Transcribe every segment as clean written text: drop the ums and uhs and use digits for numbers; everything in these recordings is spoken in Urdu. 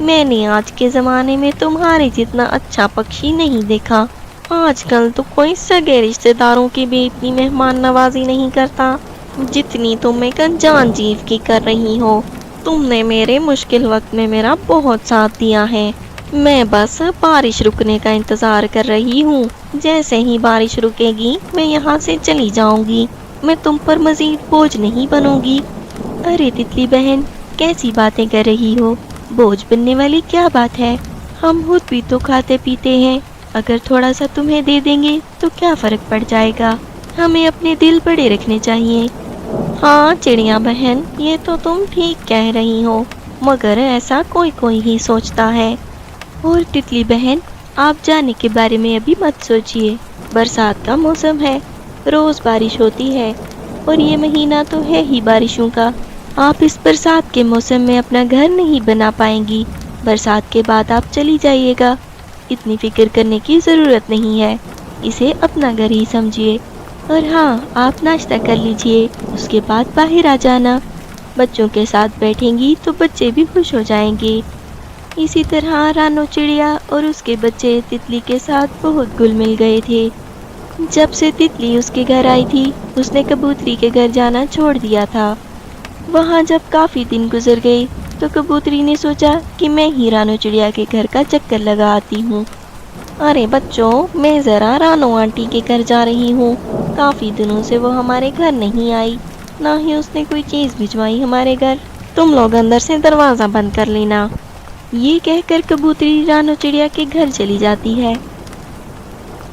میں نے آج کے زمانے میں تمہارے جتنا اچھا پکشی نہیں دیکھا۔ آج کل تو کوئی سگے رشتے داروں کی بھی اتنی مہمان نوازی نہیں کرتا جتنی تم ایک انجان جیو کی کر رہی ہو۔ تم نے میرے مشکل وقت میں میرا بہت ساتھ دیا ہے۔ میں بس بارش رکنے کا انتظار کر رہی ہوں۔ جیسے ہی بارش رکے گی میں یہاں سے چلی جاؤں گی۔ میں تم پر مزید بوجھ نہیں بنوں گی۔ ارے تتلی بہن، کیسی باتیں کر رہی ہو؟ بوجھ بننے والی کیا بات ہے؟ ہم خود بھی تو کھاتے پیتے ہیں۔ اگر تھوڑا سا تمہیں دے دیں گے تو کیا فرق پڑ جائے گا؟ ہمیں اپنے دل بڑے رکھنے چاہیے۔ ہاں چڑیا بہن، یہ تو تم ٹھیک کہہ رہی ہو، مگر ایسا کوئی کوئی ہی سوچتا ہے۔ اور تتلی بہن، آپ جانے کے بارے میں ابھی مت سوچئے۔ برسات کا موسم ہے، روز بارش ہوتی ہے، اور یہ مہینہ تو ہے ہی بارشوں کا۔ آپ اس برسات کے موسم میں اپنا گھر نہیں بنا پائیں گی۔ برسات کے بعد آپ چلی جائیے گا۔ اتنی فکر کرنے کی ضرورت نہیں ہے، اسے اپنا گھر ہی سمجھیے۔ اور ہاں، آپ ناشتہ کر لیجئے، اس کے بعد باہر آ جانا۔ بچوں کے ساتھ بیٹھیں گی تو بچے بھی خوش ہو جائیں گے۔ اسی طرح رانو چڑیا اور اس کے بچے تتلی کے ساتھ بہت گل مل گئے تھے۔ جب سے تتلی اس کے گھر آئی تھی، اس نے کبوتری کے گھر جانا چھوڑ دیا تھا۔ وہاں جب کافی دن گزر گئے تو کبوتری نے سوچا کہ میں ہی رانو چڑیا کے گھر کا چکر لگا آتی ہوں۔ ارے بچوں، میں ذرا رانو آنٹی کے گھر جا رہی ہوں۔ کافی دنوں سے وہ ہمارے گھر نہیں آئی، نہ ہی اس نے کوئی چیز بھجوائی ہمارے گھر۔ تم لوگ اندر سے دروازہ بند کر لینا۔ یہ کہہ کر کبوتری رانو چڑیا کے گھر چلی جاتی ہے۔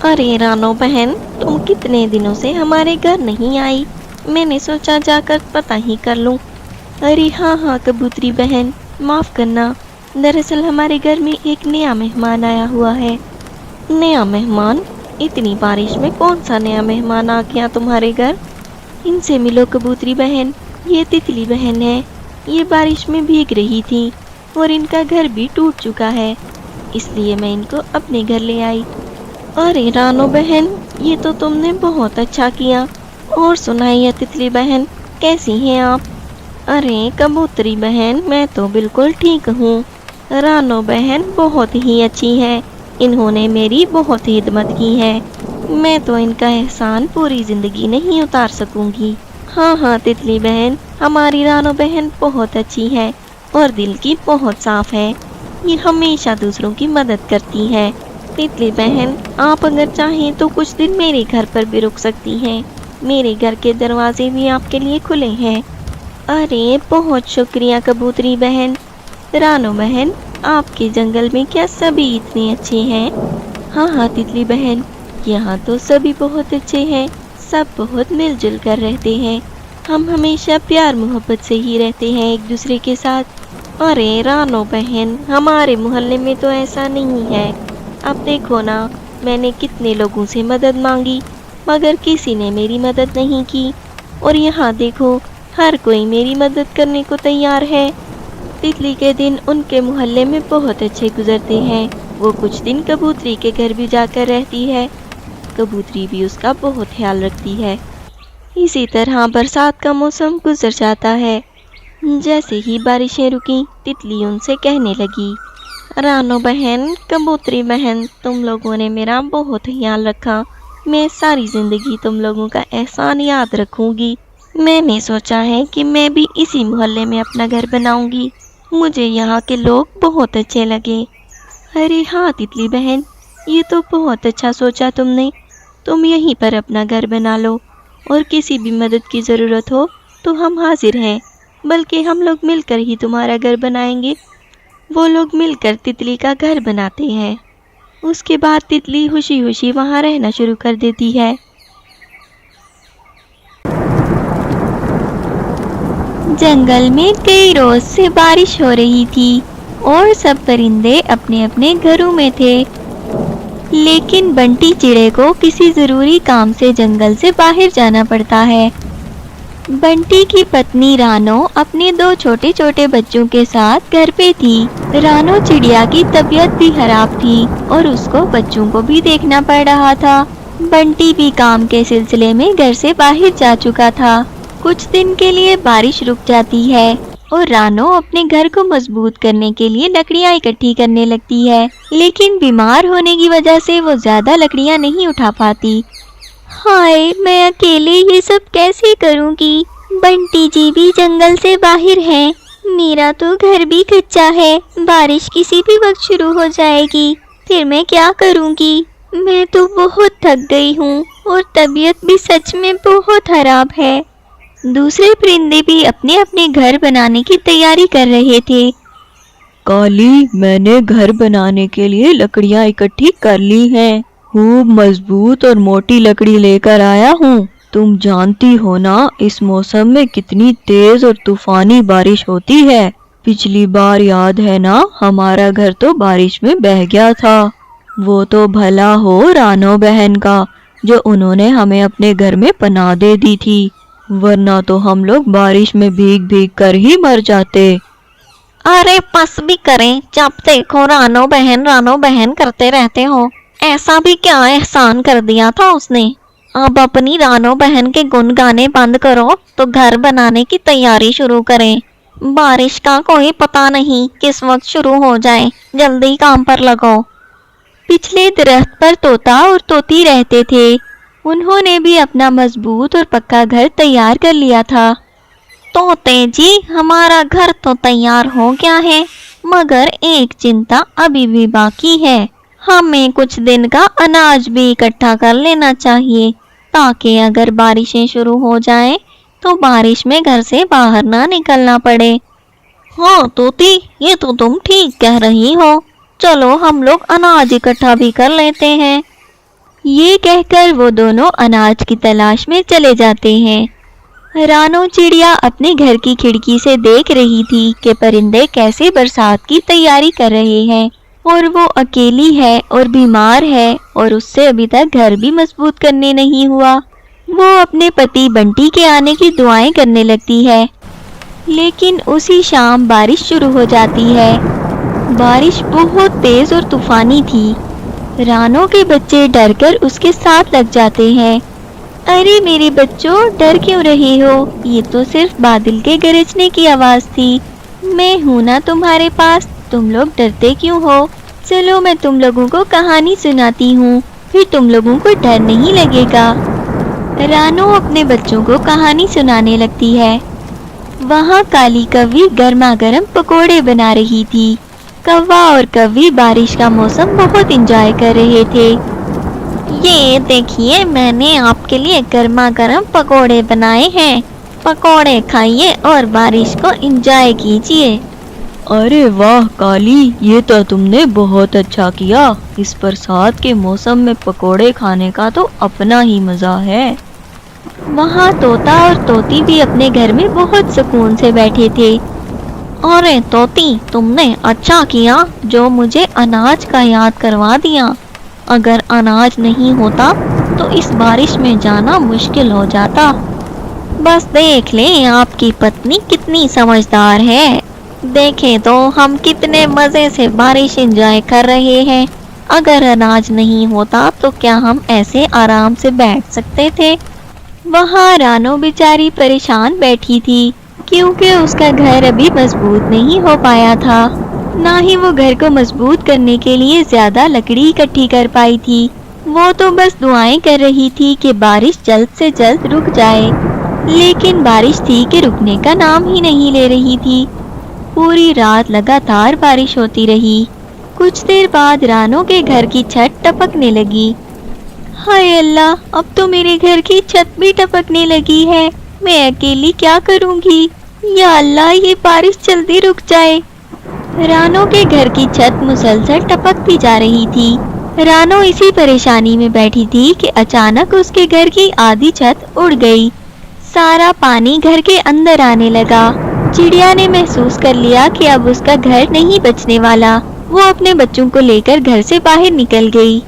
ارے رانو بہن، تم کتنے دنوں سے ہمارے گھر نہیں آئی، میں نے سوچا جا کر پتہ ہی کر لوں۔ ارے ہاں کبوتری بہن، معاف کرنا، دراصل ہمارے گھر میں ایک نیا مہمان آیا ہوا ہے۔ نیا مہمان؟ اتنی بارش میں کون سا نیا مہمان آ گیا تمہارے گھر؟ ان سے ملو کبوتری بہن، یہ تتلی بہن ہے۔ یہ بارش میں بھیگ رہی تھی اور ان کا گھر بھی ٹوٹ چکا ہے، اس لیے میں ان کو اپنے گھر لے آئی۔ ارے رانو بہن، یہ تو تم نے بہت اچھا کیا۔ اور سنائیے تتلی بہن، کیسی ہیں آپ؟ ارے کبوتری بہن، میں تو بالکل ٹھیک ہوں۔ رانو بہن بہت ہی اچھی ہیں، انہوں نے میری بہت خدمت کی ہے۔ میں تو ان کا احسان پوری زندگی نہیں اتار سکوں گی۔ ہاں تتلی بہن، ہماری رانو بہن بہت اچھی ہے اور دل کی بہت صاف ہے۔ یہ ہمیشہ دوسروں کی مدد کرتی ہے۔ تتلی بہن، آپ اگر چاہیں تو کچھ دن میرے گھر پر بھی رک سکتی ہیں۔ میرے گھر کے دروازے بھی آپ کے لیے کھلے ہیں۔ ارے بہت شکریہ کبوتری بہن۔ رانو بہن، آپ کے جنگل میں کیا سبھی اتنے اچھے ہیں؟ ہاں تتلی بہن، یہاں تو سبھی بہت اچھے ہیں، سب بہت مل جل کر رہتے ہیں۔ ہم ہمیشہ پیار محبت سے ہی رہتے ہیں ایک دوسرے کے ساتھ۔ ارے رانو بہن، ہمارے محلے میں تو ایسا نہیں ہے۔ اب دیکھو نا، میں نے کتنے لوگوں سے مدد مانگی مگر کسی نے میری مدد نہیں کی، اور یہاں دیکھو ہر کوئی میری مدد کرنے کو تیار ہے۔ تتلی کے دن ان کے محلے میں بہت اچھے گزرتے ہیں۔ وہ کچھ دن کبوتری کے گھر بھی جا کر رہتی ہے، کبوتری بھی اس کا بہت خیال رکھتی ہے۔ اسی طرح برسات کا موسم گزر جاتا ہے۔ جیسے ہی بارشیں رکیں، تتلی ان سے کہنے لگی، رانو بہن، کبوتری بہن، تم لوگوں نے میرا بہت خیال رکھا۔ میں ساری زندگی تم لوگوں کا احسان یاد رکھوں گی۔ میں نے سوچا ہے کہ میں بھی اسی محلے میں اپنا گھر بناؤں گی، مجھے یہاں کے لوگ بہت اچھے لگے۔ ارے ہاں تتلی بہن، یہ تو بہت اچھا سوچا تم نے۔ تم یہیں پر اپنا گھر بنا لو، اور کسی بھی مدد کی ضرورت ہو تو ہم حاضر ہیں، بلکہ ہم لوگ مل کر ہی تمہارا گھر بنائیں گے۔ وہ لوگ مل کر تتلی کا گھر بناتے ہیں۔ اس کے بعد تتلی خوشی خوشی وہاں رہنا شروع کر دیتی ہے۔ جنگل میں کئی روز سے بارش ہو رہی تھی اور سب پرندے اپنے اپنے گھروں میں تھے، لیکن بنٹی چڑے کو کسی ضروری کام سے جنگل سے باہر جانا پڑتا ہے۔ بنٹی کی پتنی رانو اپنے 2 چھوٹے چھوٹے بچوں کے ساتھ گھر پہ تھی۔ رانو چڑیا کی طبیعت بھی خراب تھی اور اس کو بچوں کو بھی دیکھنا پڑ رہا تھا۔ بنٹی بھی کام کے سلسلے میں گھر سے باہر جا چکا تھا۔ کچھ دن کے لیے بارش رک جاتی ہے، اور رانو اپنے گھر کو مضبوط کرنے کے لیے لکڑیاں اکٹھی کرنے لگتی ہے، لیکن بیمار ہونے کی وجہ سے وہ زیادہ لکڑیاں نہیں اٹھا پاتی۔ ہائے، میں اکیلے یہ سب کیسے کروں گی؟ بنٹی جی بھی جنگل سے باہر ہیں، میرا تو گھر بھی کچا ہے، بارش کسی بھی وقت شروع ہو جائے گی، پھر میں کیا کروں گی؟ میں تو بہت تھک گئی ہوں اور طبیعت بھی سچ میں بہت خراب ہے۔ دوسرے پرندے بھی اپنے اپنے گھر بنانے کی تیاری کر رہے تھے۔ کالی، میں نے گھر بنانے کے لیے لکڑیاں اکٹھی کر لی ہیں، خوب مضبوط اور موٹی لکڑی لے کر آیا ہوں۔ تم جانتی ہو نا اس موسم میں کتنی تیز اور طوفانی بارش ہوتی ہے۔ پچھلی بار یاد ہے نا، ہمارا گھر تو بارش میں بہہ گیا تھا۔ وہ تو بھلا ہو رانو بہن کا، جو انہوں نے ہمیں اپنے گھر میں پناہ دے دی تھی، ورنہ تو ہم لوگ بارش میں بھیگ بھیگ کر ہی مر جاتے۔ ارے بس بھی کریں، جب دیکھو رانو بہن کرتے رہتے ہو۔ ایسا بھی کیا احسان کر دیا تھا اس نے؟ اب اپنی رانو بہن کے گن گانے بند کرو تو گھر بنانے کی تیاری شروع کریں۔ بارش کا کوئی پتہ نہیں کس وقت شروع ہو جائے، جلدی کام پر لگو۔ پچھلے درخت پر طوطا اور طوطی رہتے تھے، انہوں نے بھی اپنا مضبوط اور پکا گھر تیار کر لیا تھا۔ طوطے جی، ہمارا گھر تو تیار ہو گیا ہے، مگر ایک چنتا ابھی بھی باقی ہے، ہمیں کچھ دن کا اناج بھی اکٹھا کر لینا چاہیے، تاکہ اگر بارشیں شروع ہو جائیں تو بارش میں گھر سے باہر نہ نکلنا پڑے۔ ہاں طوطی، یہ تو تم ٹھیک کہہ رہی ہو، چلو ہم لوگ اناج اکٹھا بھی کر لیتے ہیں۔ یہ کہہ کر وہ دونوں اناج کی تلاش میں چلے جاتے ہیں۔ رانو چڑیا اپنے گھر کی کھڑکی سے دیکھ رہی تھی کہ پرندے کیسے برسات کی تیاری کر رہے ہیں، اور وہ اکیلی ہے اور بیمار ہے، اور اس سے ابھی تک گھر بھی مضبوط کرنے نہیں ہوا۔ وہ اپنے پتی بنٹی کے آنے کی دعائیں کرنے لگتی ہے، لیکن اسی شام بارش شروع ہو جاتی ہے۔ بارش بہت تیز اور طوفانی تھی۔ رانو کے بچے ڈر کر اس کے ساتھ لگ جاتے ہیں۔ ارے میرے بچوں، ڈر کیوں رہے ہو؟ یہ تو صرف بادل کے گرجنے کی آواز تھی، میں ہوں نا تمہارے پاس، تم لوگ ڈرتے کیوں ہو؟ چلو میں تم لوگوں کو کہانی سناتی ہوں، پھر تم لوگوں کو ڈر نہیں لگے گا۔ رانو اپنے بچوں کو کہانی سنانے لگتی ہے۔ وہاں کالی کوی گرما گرم پکوڑے بنا رہی تھی۔ کوا اور کوی بارش کا موسم بہت انجوائے کر رہے تھے۔ یہ دیکھیے، میں نے آپ کے لیے گرما گرم پکوڑے بنائے ہیں، پکوڑے کھائیے اور بارش کو انجوائے کیجیے۔ ارے واہ کالی، یہ تو تم نے بہت اچھا کیا، اس برسات کے موسم میں پکوڑے کھانے کا تو اپنا ہی مزہ ہے۔ وہاں طوطا اور طوطی بھی اپنے گھر میں بہت سکون سے بیٹھے تھے۔ ارے طوطی، تم نے اچھا کیا جو مجھے اناج کا یاد کروا دیا، اگر اناج نہیں ہوتا تو اس بارش میں جانا مشکل ہو جاتا۔ بس دیکھ لیں آپ کی پتنی کتنی سمجھدار ہے، دیکھیں تو ہم کتنے مزے سے بارش انجوائے کر رہے ہیں، اگر اناج نہیں ہوتا تو کیا ہم ایسے آرام سے بیٹھ سکتے تھے؟ وہاں رانو بیچاری پریشان بیٹھی تھی، کیونکہ اس کا گھر ابھی مضبوط نہیں ہو پایا تھا، نہ ہی وہ گھر کو مضبوط کرنے کے لیے زیادہ لکڑی اکٹھی کر پائی تھی۔ وہ تو بس دعائیں کر رہی تھی کہ بارش جلد سے جلد رک جائے، لیکن بارش تھی کہ رکنے کا نام ہی نہیں لے رہی تھی۔ پوری رات لگاتار بارش ہوتی رہی۔ کچھ دیر بعد رانو کے گھر کی چھت ٹپکنے لگی۔ ہائے اللہ، اب تو میرے گھر کی چھت بھی ٹپکنے لگی ہے، میں اکیلی کیا کروں گی؟ یا اللہ، یہ بارش جلدی رک جائے۔ رانو کے گھر کی چھت مسلسل ٹپکتی جا رہی تھی۔ رانو اسی پریشانی میں بیٹھی تھی کہ اچانک اس کے گھر کی آدھی چھت اڑ گئی۔ سارا پانی گھر کے اندر آنے لگا۔ چڑیا نے محسوس کر لیا کہ اب اس کا گھر نہیں بچنے والا۔ وہ اپنے بچوں کو لے کر گھر سے باہر نکل گئی۔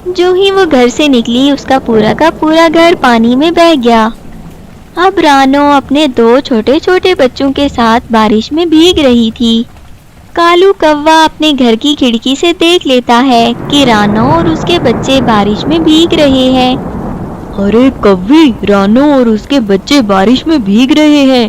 جو ہی وہ گھر سے نکلی، اس کا پورا گھر پانی میں بہہ گیا۔ اب رانو اپنے دو چھوٹے چھوٹے بچوں کے ساتھ بارش میں بھیگ رہی تھی۔ کالو کوا اپنے گھر کی کھڑکی سے دیکھ لیتا ہے کہ رانو اور اس کے بچے بارش میں بھیگ رہے ہیں۔ ارے کوی، رانو اور اس کے بچے بارش میں بھیگ رہے ہیں،